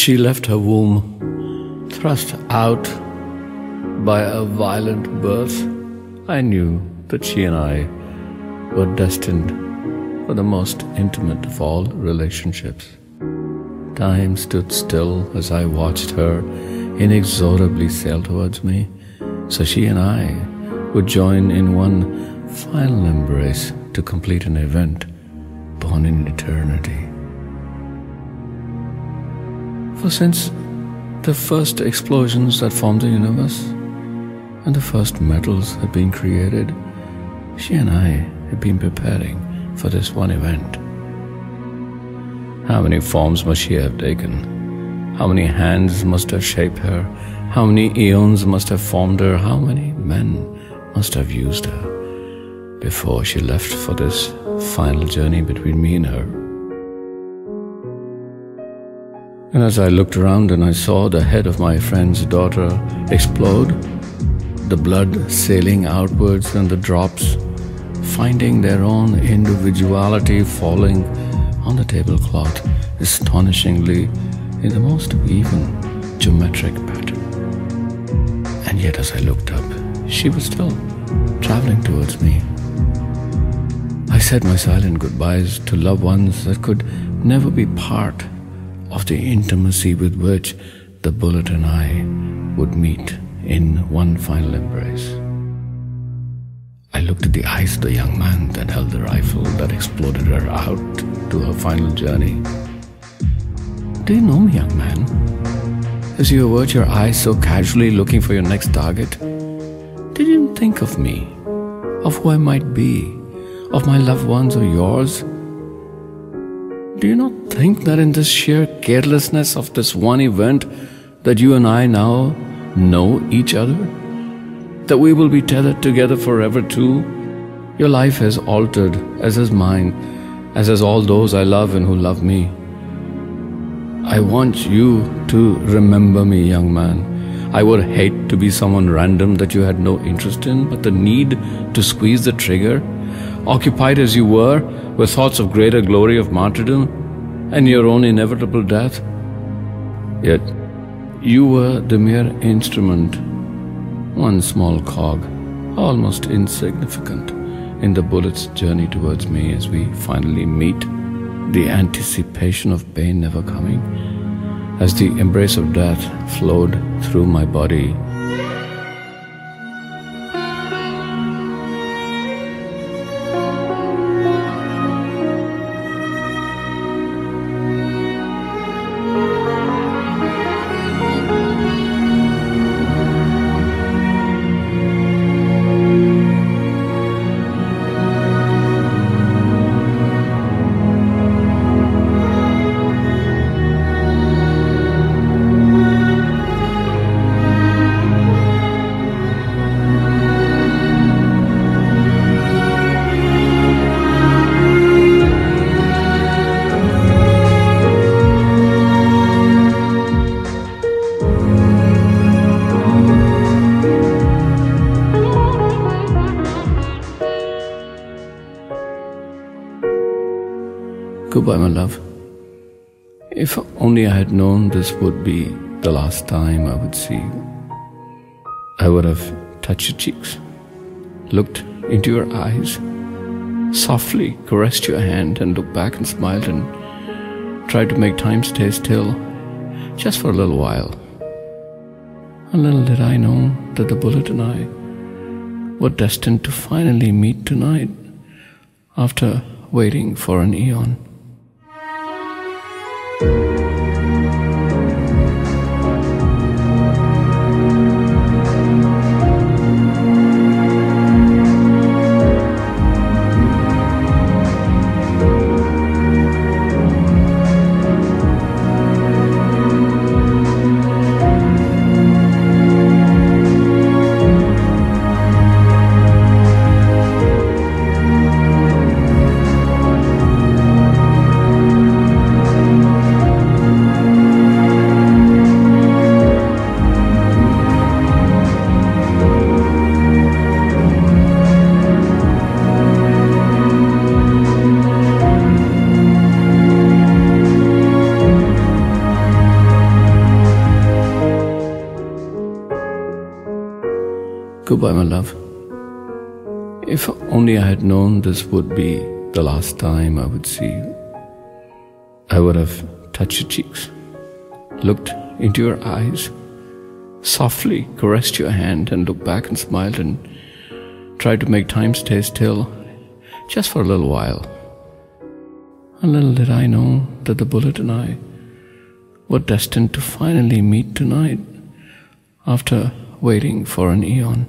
she left her womb, thrust out by a violent birth, I knew that she and I were destined for the most intimate of all relationships. Time stood still as I watched her inexorably sail towards me, so she and I would join in one final embrace to complete an event born in eternity. For since the first explosions that formed the universe and the first metals had been created, she and I had been preparing for this one event. How many forms must she have taken? How many hands must have shaped her? How many eons must have formed her? How many men must have used her before she left for this final journey between me and her? And as I looked around and I saw the head of my friend's daughter explode, the blood sailing outwards and the drops finding their own individuality falling on the tablecloth astonishingly in the most even geometric pattern. And yet as I looked up, she was still traveling towards me. I said my silent goodbyes to loved ones that could never be part of the intimacy with which the bullet and I would meet in one final embrace. I looked at the eyes of the young man that held the rifle that exploded her out to her final journey. Do you know me, young man? As you avert your eyes so casually looking for your next target, did you think of me, of who I might be, of my loved ones or yours? Do you not think that in this sheer carelessness of this one event that you and I now know each other? That we will be tethered together forever too? Your life has altered, as has mine, as has all those I love and who love me. I want you to remember me, young man. I would hate to be someone random that you had no interest in, but the need to squeeze the trigger, occupied as you were with thoughts of greater glory of martyrdom and your own inevitable death. Yet you were the mere instrument, one small cog, almost insignificant in the bullet's journey towards me as we finally meet, the anticipation of pain never coming, as the embrace of death flowed through my body. Goodbye, my love. If only I had known this would be the last time I would see you, I would have touched your cheeks, looked into your eyes, softly caressed your hand and looked back and smiled and tried to make time stay still, just for a little while. And little did I know that the bullet and I were destined to finally meet tonight, after waiting for an eon. Goodbye, my love. If only I had known this would be the last time I would see you, I would have touched your cheeks, looked into your eyes, softly caressed your hand and looked back and smiled and tried to make time stay still just for a little while. And little did I know that the bullet and I were destined to finally meet tonight after waiting for an eon.